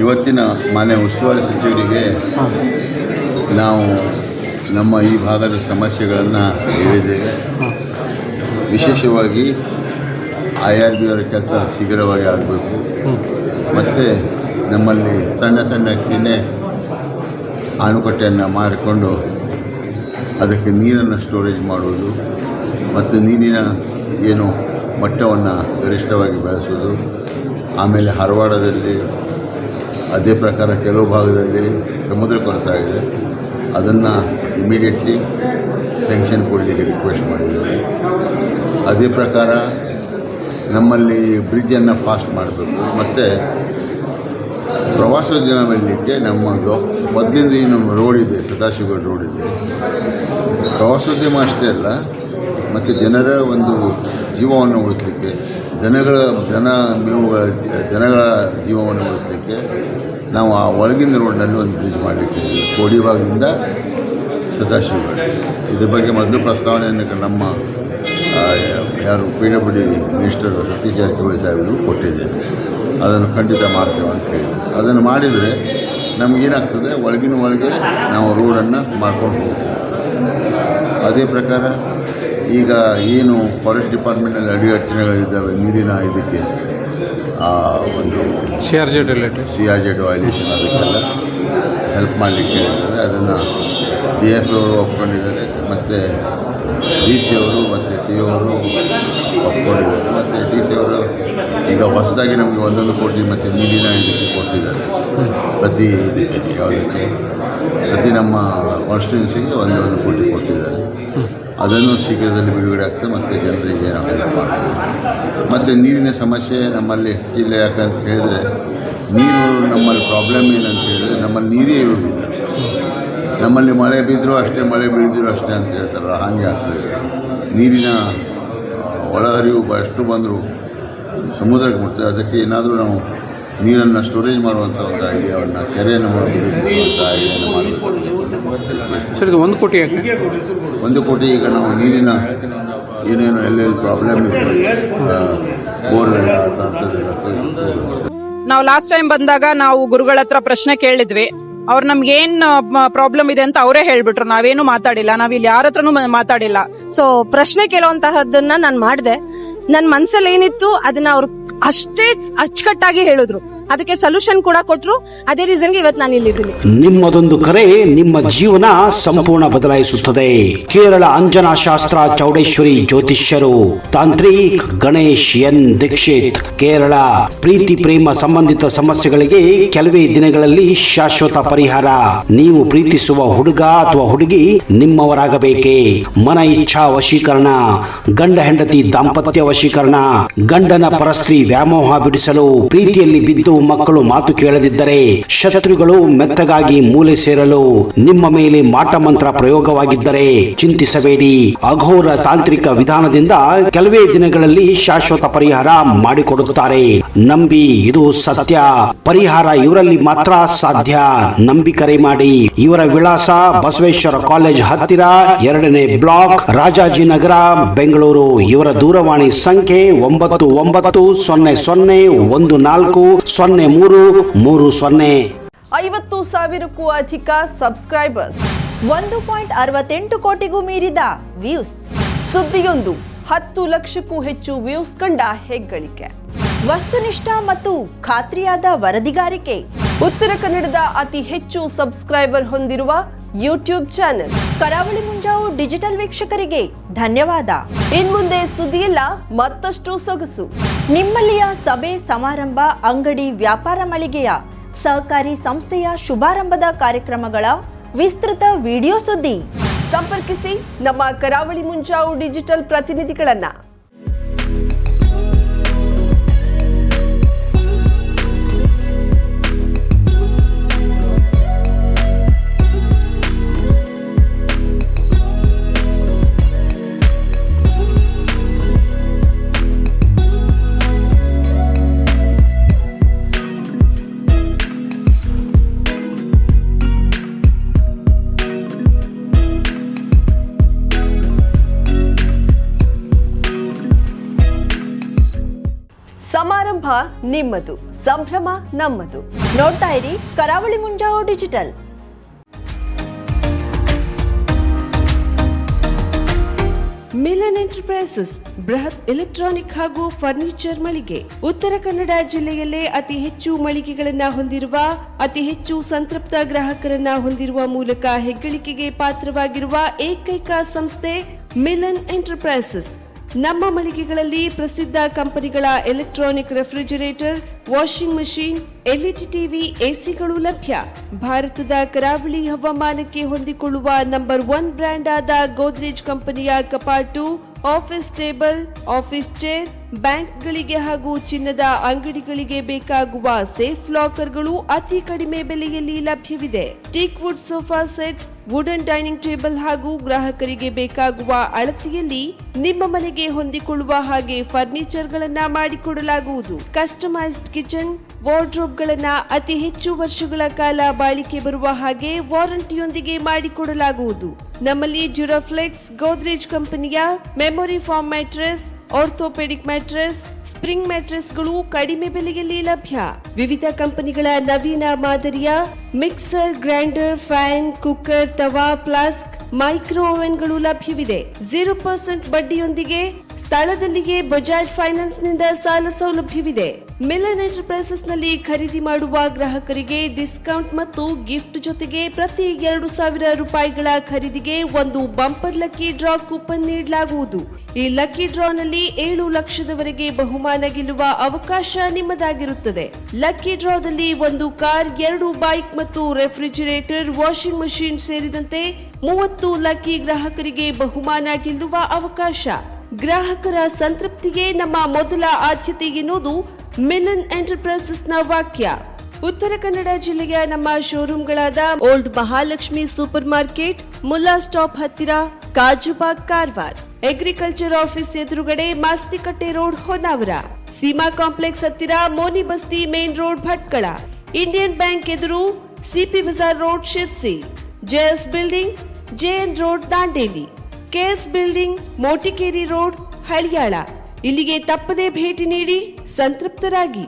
ಇವತ್ತಿನ ಮಾನ್ಯ ಉಸ್ತುವಾರಿ ಸಚಿವರಿಗೆ ನಾವು ನಮ್ಮ ಈ ಭಾಗದ ಸಮಸ್ಯೆಗಳನ್ನು ಹೇಳಿದ್ದೇವೆ. ವಿಶೇಷವಾಗಿ IRB ಅವರ ಕೆಲಸ ಶೀಘ್ರವಾಗಿ ಆಗಬೇಕು ಮತ್ತು ನಮ್ಮಲ್ಲಿ ಸಣ್ಣ ಸಣ್ಣ ಕಿಣ್ಣೆ ಅಣುಕಟ್ಟೆಯನ್ನು ಮಾಡಿಕೊಂಡು ಅದಕ್ಕೆ ನೀರನ್ನು ಸ್ಟೋರೇಜ್ ಮಾಡುವುದು ಮತ್ತು ನೀರಿನ ಏನು ಮಟ್ಟವನ್ನು ಗರಿಷ್ಠವಾಗಿ ಬೆಳೆಸುವುದು. ಆಮೇಲೆ ಹರವಾಡದಲ್ಲಿ ಅದೇ ಪ್ರಕಾರ ಕೆಲವು ಭಾಗದಲ್ಲಿ ಸಮುದ್ರ ಕೊರತೆ ಆಗಿದೆ, ಅದನ್ನು ಇಮಿಡಿಯೇಟ್ಲಿ ಸ್ಯಾಂಕ್ಷನ್ ಕೊಡಲಿಕ್ಕೆ ರಿಕ್ವೆಸ್ಟ್ ಮಾಡಿದ್ದೇವೆ. ಅದೇ ಪ್ರಕಾರ ನಮ್ಮಲ್ಲಿ ಬ್ರಿಡ್ಜನ್ನು ಫಾಸ್ಟ್ ಮಾಡಬೇಕು ಮತ್ತು ಪ್ರವಾಸೋದ್ಯಮ ಮಾಡಲಿಕ್ಕೆ ನಮ್ಮದು ಮೊದಲಿಂದ ನಮ್ಮ ರೋಡ್ ಇದೆ, ಸದಾಶಿವಗೌಡ ರೋಡ್ ಇದೆ. ಪ್ರವಾಸೋದ್ಯಮ ಅಷ್ಟೇ ಅಲ್ಲ, ಮತ್ತು ಜನರ ಒಂದು ಜೀವವನ್ನು ಉಳಿಸಲಿಕ್ಕೆ ಜನಗಳ ಜೀವವನ್ನು ಉಳಿಸಲಿಕ್ಕೆ ನಾವು ಆ ಒಳಗಿನ ರೋಡ್ನಲ್ಲಿ ಒಂದು ಬ್ರಿಡ್ಜ್ ಮಾಡಲಿಕ್ಕೆ ಕೋಡಿಭಾಗದಿಂದ ಸದಾಶಿವಗೌಡ. ಇದ್ರ ಬಗ್ಗೆ ಮೊದಲು ಪ್ರಸ್ತಾವನೆಯನ್ನು ನಮ್ಮ ಯಾರು PWD ಮಿನಿಸ್ಟರ್ ಸತೀಶ್ ಜಾರಕಿಹೊಳಿ ಸಾಹೇಬರು ಕೊಟ್ಟಿದ್ದೇವೆ. ಅದನ್ನು ಖಂಡಿತ ಮಾಡ್ತೇವೆ ಅಂತ ಹೇಳಿದ್ದಾರೆ. ಅದನ್ನು ಮಾಡಿದರೆ ನಮಗೇನಾಗ್ತದೆ, ಒಳಗೆ ನಾವು ರೋಡನ್ನು ಮಾಡ್ಕೊಂಡು ಹೋಗ್ತೀವಿ. ಅದೇ ಪ್ರಕಾರ ಈಗ ಏನು ಫಾರೆಸ್ಟ್ ಡಿಪಾರ್ಟ್ಮೆಂಟಲ್ಲಿ ಅಡಿಗಟ್ಟಣೆಗಳಿದ್ದಾವೆ ನೀರಿನ ಇದಕ್ಕೆ ಒಂದು CRZ ವೈಲೇಷನ್, ಅದಕ್ಕೆಲ್ಲ ಹೆಲ್ಪ್ ಮಾಡಲಿಕ್ಕೆ ಹೇಳಿದ್ದಾರೆ. ಅದನ್ನು DF ಅವರು ಒಪ್ಕೊಂಡಿದ್ದಾರೆ ಮತ್ತು DC ಅವರು ಮತ್ತು CO ಅವರು ಒಪ್ಕೊಂಡಿದ್ದಾರೆ. ಮತ್ತು DC ಅವರು ಈಗ ಹೊಸದಾಗಿ ನಮಗೆ 1 ಕೋಟಿ ಮತ್ತು ನೀರಿನ ಇದಕ್ಕೆ ಕೊಟ್ಟಿದ್ದಾರೆ. ಪ್ರತಿ ಇದಕ್ಕೆ ಯಾವುದಕ್ಕೆ ಪ್ರತಿ ನಮ್ಮ ಕಾನ್ಸ್ಟಿಟ್ಯೂನ್ಸಿಗೆ 1 ಕೋಟಿ ಕೊಟ್ಟಿದ್ದಾರೆ. ಅದನ್ನು ಶೀಘ್ರದಲ್ಲಿ ಬಿಡುಗಡೆ ಆಗ್ತದೆ ಮತ್ತು ಜನರಿಗೆ ನಾವು ಹೆಲ್ಪ್ ಮಾಡ್ತೀವಿ. ಮತ್ತು ನೀರಿನ ಸಮಸ್ಯೆ ನಮ್ಮಲ್ಲಿ ಹೆಚ್ಚಿಲ್ಲ. ಯಾಕಂತ ಹೇಳಿದರೆ ನೀರು ನಮ್ಮಲ್ಲಿ ಪ್ರಾಬ್ಲಮ್ ಏನಂತ ಹೇಳಿದರೆ ನಮ್ಮಲ್ಲಿ ನೀರೇ ಇರುವುದಿಲ್ಲ. ನಮ್ಮಲ್ಲಿ ಮಳೆ ಬಿದ್ದರೂ ಅಷ್ಟೇ, ಮಳೆ ಬೀಳಿದ್ರೂ ಅಷ್ಟೇ ಅಂತ ಹೇಳ್ತಾರಲ್ಲ, ಹಾಗೆ ಆಗ್ತದೆ. ನೀರಿನ ಒಳಹರಿವು ಎಷ್ಟು ಬಂದರೂ ಸಮುದ್ರಕ್ಕೆ ಮುಟ್ತದೆ. ಅದಕ್ಕೆ ಏನಾದರೂ ನಾವು ನೀರನ್ನು ಸ್ಟೋರೇಜ್ ಮಾಡುವಂಥ ಒಂದು ಐಡಿಯಾವನ್ನು, ಕೆರೆಯನ್ನು ಮಾಡುವಂಥ ಐಡಿಯಾವನ್ನು ಮಾಡಬೇಕು. ಸರ್, ಇದು 1 ಕೋಟಿ 1 ಕೋಟಿ ಈಗ ನಾವು ನೀರಿನ ಏನೇನು ಎಲ್ಲೆಲ್ಲಿ ಪ್ರಾಬ್ಲಮ್ ಇದೆ, ಬೋರ್ವೆಲ್ ನಾವು ಲಾಸ್ಟ್ ಟೈಮ್ ಬಂದಾಗ ನಾವು ಗುರುಗಳ ಹತ್ರ ಪ್ರಶ್ನೆ ಕೇಳಿದ್ವಿ. ಅವ್ರು ನಮ್ಗೆ ಏನ್ ಪ್ರಾಬ್ಲಮ್ ಇದೆ ಅಂತ ಅವರೇ ಹೇಳ್ಬಿಟ್ರು. ನಾವೇನು ಮಾತಾಡಿಲ್ಲ, ನಾವಿಲ್ಲಿ ಯಾರ ಹತ್ರನೂ ಮಾತಾಡಿಲ್ಲ. ಸೊ ಪ್ರಶ್ನೆ ಕೇಳುವಂತಹದ್ದನ್ನ ನಾನು ಮಾಡಿದೆ. ನನ್ ಮನ್ಸಲ್ಲಿ ಏನಿತ್ತು ಅದನ್ನ ಅವ್ರು ಅಷ್ಟೇ ಅಚ್ಚುಕಟ್ಟಾಗಿ ಹೇಳಿದ್ರು. ಅದಕ್ಕೆ ಸೊಲ್ಯೂಷನ್ ಕೂಡ ಕೊಟ್ರು. ಅದೇ ರೀಸನ್ಗೆ ಇವತ್ತು ನಾನು ಇಲ್ಲಿದ್ದೀನಿ. ನಿಮ್ಮದೊಂದು ಕರೆ ನಿಮ್ಮ ಜೀವನ ಸಂಪೂರ್ಣ ಬದಲಾಯಿಸುತ್ತದೆ. ಕೇರಳ ಅಂಜನಾ ಶಾಸ್ತ್ರ ಚೌಡೇಶ್ವರಿ ಜ್ಯೋತಿಷ್ಯರು ತಾಂತ್ರಿಕ್ ಗಣೇಶ್ ಎನ್ ದೀಕ್ಷಿತ್, ಕೇರಳ. ಪ್ರೀತಿ ಪ್ರೇಮ ಸಂಬಂಧಿತ ಸಮಸ್ಯೆಗಳಿಗೆ ಕೆಲವೇ ದಿನಗಳಲ್ಲಿ ಶಾಶ್ವತ ಪರಿಹಾರ. ನೀವು ಪ್ರೀತಿಸುವ ಹುಡುಗ ಅಥವಾ ಹುಡುಗಿ ನಿಮ್ಮವರಾಗಬೇಕೇ? ಮನ ಇಚ್ಛಾ ವಶೀಕರಣ, ಗಂಡ ಹೆಂಡತಿ ದಾಂಪತ್ಯ ವಶೀಕರಣ, ಗಂಡನ ಪರಸ್ತ್ರೀ ವ್ಯಾಮೋಹ ಬಿಡಿಸಲು, ಪ್ರೀತಿಯಲ್ಲಿ ಬಿದ್ದು ಮಕ್ಕಳು ಮಾತು ಕೇಳದಿದ್ದರೆ, ಶತ್ರುಗಳು ಮೆತ್ತಗಾಗಿ ಮೂಲೆ ಸೇರಲು, ನಿಮ್ಮ ಮೇಲೆ ಮಾಟ ಮಂತ್ರ ಪ್ರಯೋಗವಾಗಿದ್ದರೆ ಚಿಂತಿಸಬೇಡಿ. ಅಘೋರ ತಾಂತ್ರಿಕ ವಿಧಾನದಿಂದ ಕೆಲವೇ ದಿನಗಳಲ್ಲಿ ಶಾಶ್ವತ ಪರಿಹಾರ ಮಾಡಿಕೊಡುತ್ತಾರೆ. ನಂಬಿ, ಇದು ಸತ್ಯ. ಪರಿಹಾರ ಇವರಲ್ಲಿ ಮಾತ್ರ ಸಾಧ್ಯ. ನಂಬಿ ಕರೆ ಮಾಡಿ. ಇವರ ವಿಳಾಸ ಬಸವೇಶ್ವರ ಕಾಲೇಜ್ ಹತ್ತಿರ, 2ನೇ ಬ್ಲಾಕ್, ರಾಜಾಜಿನಗರ, ಬೆಂಗಳೂರು. ಇವರ ದೂರವಾಣಿ ಸಂಖ್ಯೆ 9900140330. 50,000ಕ್ಕೂ ಅಧಿಕ ಸಬ್ಸ್ಕ್ರೈಬರ್ಸ್, 1.68 ಕೋಟಿಗೂ ಮೀರಿದ ವ್ಯೂಸ್. ಸುದ್ದಿಯೊಂದು 10 ಲಕ್ಷಕ್ಕೂ ಹೆಚ್ಚು ವ್ಯೂಸ್ ಕಂಡ ಹೆಗ್ಗಳಿಕೆ. ವಸ್ತುನಿಷ್ಠ ಮತ್ತು ಖಾತ್ರಿಯಾದ ವರದಿಗಾರಿಕೆ. ಉತ್ತರ ಕನ್ನಡದ ಅತಿ ಹೆಚ್ಚು ಸಬ್ಸ್ಕ್ರೈಬರ್ ಹೊಂದಿರುವ ಯೂಟ್ಯೂಬ್ ಚಾನೆಲ್ ಕರಾವಳಿ ಮುಂಜಾವು ಡಿಜಿಟಲ್ ವೀಕ್ಷಕರಿಗೆ ಧನ್ಯವಾದ. ಇನ್ಮುಂದೆ ಸುದ್ದಿಯಲ್ಲ ಮತ್ತಷ್ಟು ಸೊಗಸು. ನಿಮ್ಮಲ್ಲಿಯ ಸಭೆ ಸಮಾರಂಭ, ಅಂಗಡಿ ವ್ಯಾಪಾರ ಮಳಿಗೆಯ, ಸಹಕಾರಿ ಸಂಸ್ಥೆಯ ಶುಭಾರಂಭದ ಕಾರ್ಯಕ್ರಮಗಳ ವಿಸ್ತೃತ ವಿಡಿಯೋ ಸುದ್ದಿ. ಸಂಪರ್ಕಿಸಿ ನಮ್ಮ ಕರಾವಳಿ ಮುಂಜಾವು ಡಿಜಿಟಲ್ ಪ್ರತಿನಿಧಿಗಳನ್ನ. ಸಮಾರಂಭ ನಿಮ್ಮದು, ಸಂಭ್ರಮ ನಮ್ಮದು. ನೋಡ್ತಾ ಇರಿ ಕರಾವಳಿ ಮುಂಜಾವು ಡಿಜಿಟಲ್. ಮಿಲನ್ ಎಂಟರ್ಪ್ರೈಸಸ್ ಬೃಹತ್ ಎಲೆಕ್ಟ್ರಾನಿಕ್ ಹಾಗೂ ಫರ್ನಿಚರ್ ಮಳಿಗೆ. ಉತ್ತರ ಕನ್ನಡ ಜಿಲ್ಲೆಯಲ್ಲೇ ಅತಿ ಹೆಚ್ಚು ಮಳಿಗೆಗಳನ್ನ ಹೊಂದಿರುವ, ಅತಿ ಹೆಚ್ಚು ಸಂತೃಪ್ತ ಗ್ರಾಹಕರನ್ನ ಹೊಂದಿರುವ ಮೂಲಕ ಹೆಗ್ಗಳಿಕೆಗೆ ಪಾತ್ರವಾಗಿರುವ ಏಕೈಕ ಸಂಸ್ಥೆ ಮಿಲನ್ ಎಂಟರ್ಪ್ರೈಸಸ್. ನಮ್ಮ ಮಳಿಗೆಗಳಲ್ಲಿ ಪ್ರಸಿದ್ಧ ಕಂಪನಿಗಳ electronic refrigerator, washing machine, LED TV, ಎಸಿಗಳು ಲಭ್ಯ. ಭಾರತದ ಕರಾವಳಿ ಹವಾಮಾನಕ್ಕೆ ಹೊಂದಿಕೊಳ್ಳುವ ನಂಬರ್ 1 ಬ್ರ್ಯಾಂಡ್ ಆದ ಗೋದ್ರೇಜ್ ಕಂಪನಿಯ ಕಪಾಟು, ಆಫೀಸ್ ಟೇಬಲ್, ಆಫೀಸ್ ಚೇರ್, ಬ್ಯಾಂಕ್ಗಳಿಗೆ ಹಾಗೂ ಚಿನ್ನದ ಅಂಗಡಿಗಳಿಗೆ ಬೇಕಾಗುವ ಸೇಫ್ ಲಾಕರ್ಗಳು ಅತಿ ಕಡಿಮೆ ಬೆಲೆಯಲ್ಲಿ ಲಭ್ಯವಿದೆ. Teak wood sofa set, wooden dining table ಹಾಗೂ ಗ್ರಾಹಕರಿಗೆ ಬೇಕಾಗುವ ಅಳತೆಯಲ್ಲಿ ನಿಮ್ಮ ಮನೆಗೆ ಹೊಂದಿಕೊಳ್ಳುವ ಹಾಗೆ ಫರ್ನಿಚರ್ ಗಳನ್ನ ಮಾಡಿಕೊಡಲಾಗುವುದು. ಕಸ್ಟಮೈಸ್ಡ್ ಕಿಚನ್, ವಾರ್ಡ್ರೋಬ್ ಗಳನ್ನ ಅತಿ ಹೆಚ್ಚು ವರ್ಷಗಳ ಕಾಲ ಬಾಳಿಕೆ ಬರುವ ಹಾಗೆ ವಾರಂಟಿಯೊಂದಿಗೆ ಮಾಡಿಕೊಡಲಾಗುವುದು. ನಮ್ಮಲ್ಲಿ ಡ್ಯೂರಾಫ್ಲೆಕ್ಸ್, ಗೋದ್ರೇಜ್ ಕಂಪನಿಯ memory foam mattress, orthopedic mattress, spring ಮ್ಯಾಟ್ರೆಸ್ಗಳು ಕಡಿಮೆ ಬೆಲೆಯಲ್ಲಿ ಲಭ್ಯ. ವಿವಿಧ ಕಂಪನಿಗಳ ನವೀನ ಮಾದರಿಯ ಮಿಕ್ಸರ್, ಗ್ರೈಂಡರ್, ಫ್ಯಾನ್, ಕುಕ್ಕರ್, ತವಾ, ಫ್ಲಾಸ್ಕ್, ಮೈಕ್ರೋ ಓವೆನ್ಗಳು ಲಭ್ಯವಿದೆ. 0% ಬಡ್ಡಿಯೊಂದಿಗೆ ಸ್ಥಳದಲ್ಲಿಯೇ ಬಜಾಜ್ ಫೈನಾನ್ಸ್ ನಿಂದ ಸಾಲ ಸೌಲಭ್ಯವಿದೆ. ಮಿಲನ್ ಎಂಟರ್ಪ್ರೈಸಸ್ ನಲ್ಲಿ ಖರೀದಿ ಮಾಡುವ ಗ್ರಾಹಕರಿಗೆ ಡಿಸ್ಕೌಂಟ್ ಮತ್ತು ಗಿಫ್ಟ್ ಜೊತೆಗೆ ಪ್ರತಿ 2,000 ರೂಪಾಯಿಗಳ ಖರೀದಿಗೆ ಒಂದು ಬಂಪರ್ ಲಕ್ಕಿ ಡ್ರಾ ಕೂಪನ್ ನೀಡಲಾಗುವುದು. ಈ ಲಕ್ಕಿ ಡ್ರಾನಲ್ಲಿ 7 ಲಕ್ಷದವರೆಗೆ ಬಹುಮಾನ ಗೆಲ್ಲುವ ಅವಕಾಶ ನಿಮ್ಮದಾಗಿರುತ್ತದೆ. ಲಕ್ಕಿ ಡ್ರಾದಲ್ಲಿ 1 ಕಾರ್, 2 ಬೈಕ್ ಮತ್ತು ರೆಫ್ರಿಜರೇಟರ್, ವಾಷಿಂಗ್ ಮಷೀನ್ ಸೇರಿದಂತೆ 30 ಲಕ್ಕಿ ಗ್ರಾಹಕರಿಗೆ ಬಹುಮಾನ ಗೆಲ್ಲುವ ಅವಕಾಶ. ಗ್ರಾಹಕರ ಸಂತೃಪ್ತಿಗೆ ನಮ್ಮ ಮೊದಲ ಆದ್ಯತೆ ಎನ್ನುವುದು ಮಿಲನ್ ಎಂಟರ್ಪ್ರೈಸಸ್ ನ ವಾಕ್ಯ. ಉತ್ತರ ಕನ್ನಡ ಜಿಲ್ಲೆಯ ನಮ್ಮ ಶೋರೂಮ್ಗಳಾದ old Mahalakshmi super market, Mulla stop ಹತ್ತಿರ, ಕಾಜುಬಾಗ್, ಕಾರವಾರ, ಅಗ್ರಿಕಲ್ಚರ್ ಆಫೀಸ್ ಎದುರುಗಡೆ, ಮಾಸ್ತಿಕಟ್ಟೆ ರೋಡ್, ಹೊನ್ನಾವರ, ಸೀಮಾ ಕಾಂಪ್ಲೆಕ್ಸ್ ಹತ್ತಿರ, Moni Basti main road, Bhatkal, Indian bank ಎದುರು, CP Bazar road, Sirsi, JS building, JN road, Dandeli, KS building, Motikeri road, Haliyal. ಇಲ್ಲಿಗೆ ತಪ್ಪದೇ ಭೇಟಿ ನೀಡಿ ಸಂತೃಪ್ತರಾಗಿ.